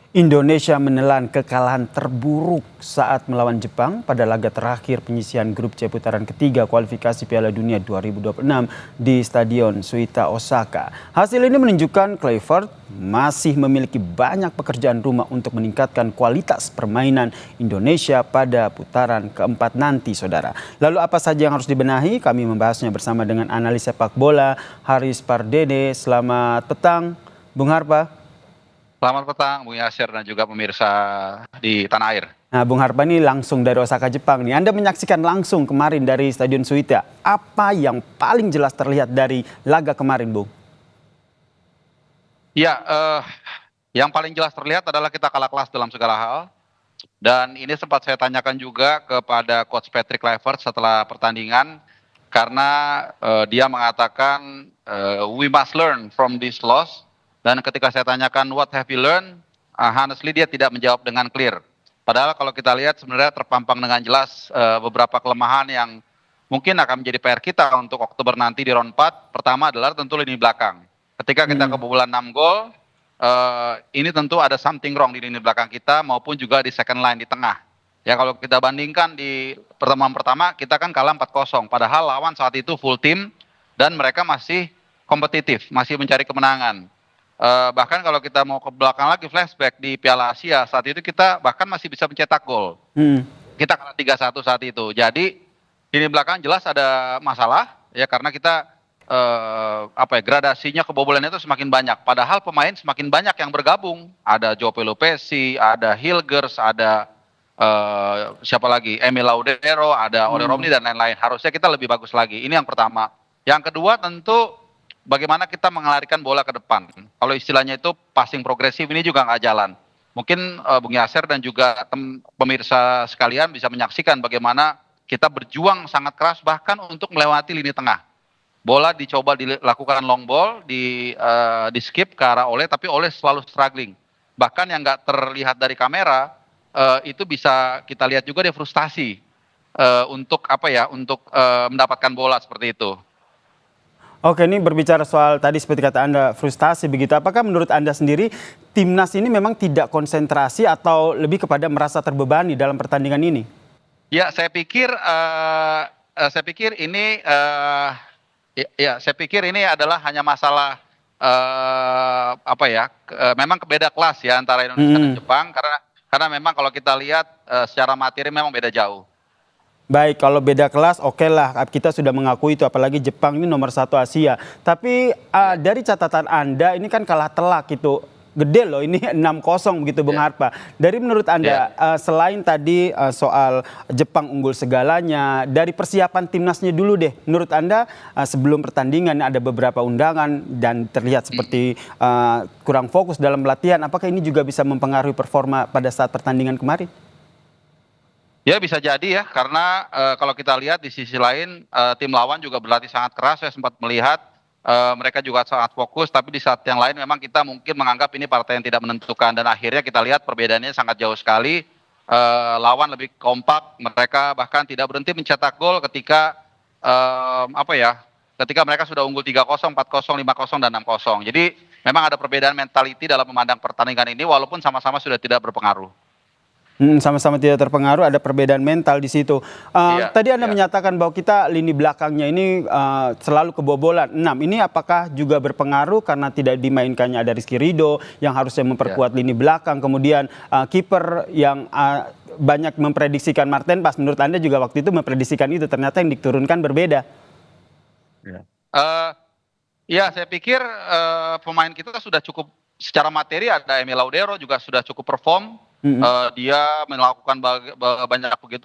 Indonesia menelan kekalahan terburuk saat melawan Jepang pada laga terakhir penyisihan grup C putaran ketiga kualifikasi Piala Dunia 2026 di Stadion Suita Osaka. Hasil ini menunjukkan Kluivert masih memiliki banyak pekerjaan rumah untuk meningkatkan kualitas permainan Indonesia pada putaran keempat nanti, saudara. Lalu apa saja yang harus dibenahi? Kami membahasnya bersama dengan analis sepak bola Haris Pardede. Selamat petang, Bung Harpa. Selamat petang, Bung Yasir dan juga pemirsa di tanah air. Nah, Bung Harpa ini langsung dari Osaka, Jepang nih. Anda menyaksikan langsung kemarin dari Stadion Suita. Apa yang paling jelas terlihat dari laga kemarin, Bung? Ya, yang paling jelas terlihat adalah kita kalah kelas dalam segala hal. Dan ini sempat saya tanyakan juga kepada Coach Patrick Kluivert setelah pertandingan. Karena dia mengatakan we must learn from this loss. Dan ketika saya tanyakan what have you learned, honestly dia tidak menjawab dengan clear. Padahal kalau kita lihat sebenarnya terpampang dengan jelas beberapa kelemahan yang mungkin akan menjadi PR kita untuk Oktober nanti di round 4. Pertama adalah tentu lini belakang. Ketika kita kebobolan 6 gol, ini tentu ada something wrong di lini belakang kita maupun juga di second line di tengah. Ya kalau kita bandingkan di pertemuan pertama kita kan kalah 4-0. Padahal lawan saat itu full team dan mereka masih kompetitif, masih mencari kemenangan. Bahkan kalau kita mau ke belakang lagi flashback di Piala Asia saat itu kita bahkan masih bisa mencetak gol. Kita kalah 3-1 saat itu. Jadi ini belakang jelas ada masalah ya karena kita gradasinya kebobolannya itu semakin banyak. Padahal pemain semakin banyak yang bergabung. Ada João Pelupessy, ada Hilgers, ada siapa lagi? Emil Laudero, ada Ole Romney dan lain-lain. Harusnya kita lebih bagus lagi. Ini yang pertama. Yang kedua tentu bagaimana kita mengalirkan bola ke depan. Kalau istilahnya itu passing progresif ini juga nggak jalan. Mungkin Bung Yasir dan juga pemirsa sekalian bisa menyaksikan bagaimana kita berjuang sangat keras bahkan untuk melewati lini tengah. Bola dicoba dilakukan long ball, di skip ke arah Ole, tapi Ole selalu struggling. Bahkan yang nggak terlihat dari kamera, itu bisa kita lihat juga dia frustasi untuk mendapatkan bola seperti itu. Oke, ini berbicara soal tadi seperti kata Anda frustasi begitu. Apakah menurut Anda sendiri timnas ini memang tidak konsentrasi atau lebih kepada merasa terbebani dalam pertandingan ini? Ya, saya pikir ini saya pikir ini adalah hanya masalah memang beda kelas ya antara Indonesia dan Jepang karena memang kalau kita lihat secara materi memang beda jauh. Baik, kalau beda kelas oke lah, kita sudah mengakui itu, apalagi Jepang ini nomor 1 Asia. Tapi dari catatan Anda ini kan kalah telak itu, gede loh ini 6-0 begitu Bung Harpa. Dari menurut Anda selain tadi soal Jepang unggul segalanya, dari persiapan timnasnya dulu deh. Menurut Anda sebelum pertandingan ada beberapa undangan dan terlihat seperti kurang fokus dalam latihan, apakah ini juga bisa mempengaruhi performa pada saat pertandingan kemarin? Ya bisa jadi ya, karena kalau kita lihat di sisi lain tim lawan juga berlatih sangat keras. Saya sempat melihat mereka juga sangat fokus, tapi di saat yang lain memang kita mungkin menganggap ini partai yang tidak menentukan. Dan akhirnya kita lihat perbedaannya sangat jauh sekali. Lawan lebih kompak, mereka bahkan tidak berhenti mencetak gol ketika ketika mereka sudah unggul 3-0, 4-0, 5-0, dan 6-0. Jadi memang ada perbedaan mentality dalam memandang pertandingan ini walaupun sama-sama sudah tidak berpengaruh. Sama-sama tidak terpengaruh, ada perbedaan mental di situ. Tadi Anda menyatakan bahwa kita lini belakangnya ini selalu kebobolan. 6, ini apakah juga berpengaruh karena tidak dimainkannya ada Rizky Ridho yang harusnya memperkuat lini belakang. Kemudian kiper yang banyak memprediksikan Marten Pas. Menurut Anda juga waktu itu memprediksikan itu, ternyata yang diturunkan berbeda. Saya pikir pemain kita sudah cukup secara materi, ada Emil Laudero juga sudah cukup perform. Dia melakukan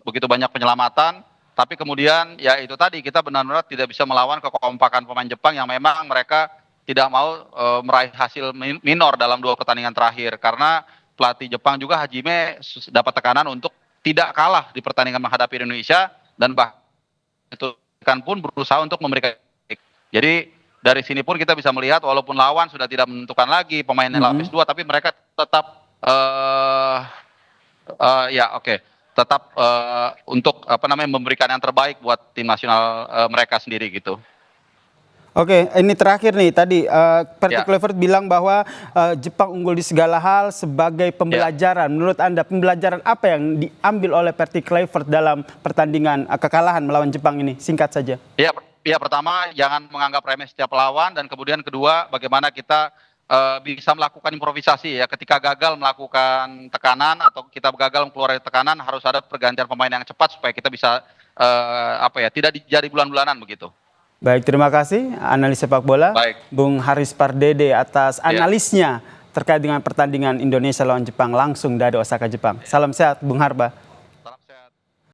begitu banyak penyelamatan, tapi kemudian ya itu tadi kita benar-benar tidak bisa melawan kekompakan pemain Jepang yang memang mereka tidak mau meraih hasil minor dalam 2 pertandingan terakhir karena pelatih Jepang juga Hajime dapat tekanan untuk tidak kalah di pertandingan menghadapi Indonesia dan bahkan itu kan pun berusaha untuk memberikan. Jadi dari sini pun kita bisa melihat walaupun lawan sudah tidak menentukan lagi pemainnya lapis 2, tapi mereka tetap tetap untuk memberikan yang terbaik buat tim nasional mereka sendiri gitu. Oke, ini terakhir nih tadi Patrick Ya. Kluivert bilang bahwa Jepang unggul di segala hal sebagai pembelajaran. Menurut Anda pembelajaran apa yang diambil oleh Patrick Kluivert dalam pertandingan kekalahan melawan Jepang ini? Singkat saja. Ya, pertama jangan menganggap remeh setiap lawan, dan kemudian kedua bagaimana kita bisa melakukan improvisasi ya. Ketika gagal melakukan tekanan atau kita gagal mengeluarkan tekanan, harus ada pergantian pemain yang cepat supaya kita bisa tidak jadi bulan-bulanan begitu. Baik, terima kasih analis sepak bola Baik. Bung Haris Pardede atas analisnya terkait dengan pertandingan Indonesia lawan Jepang langsung dari Osaka, Jepang. Salam sehat Bung Harba.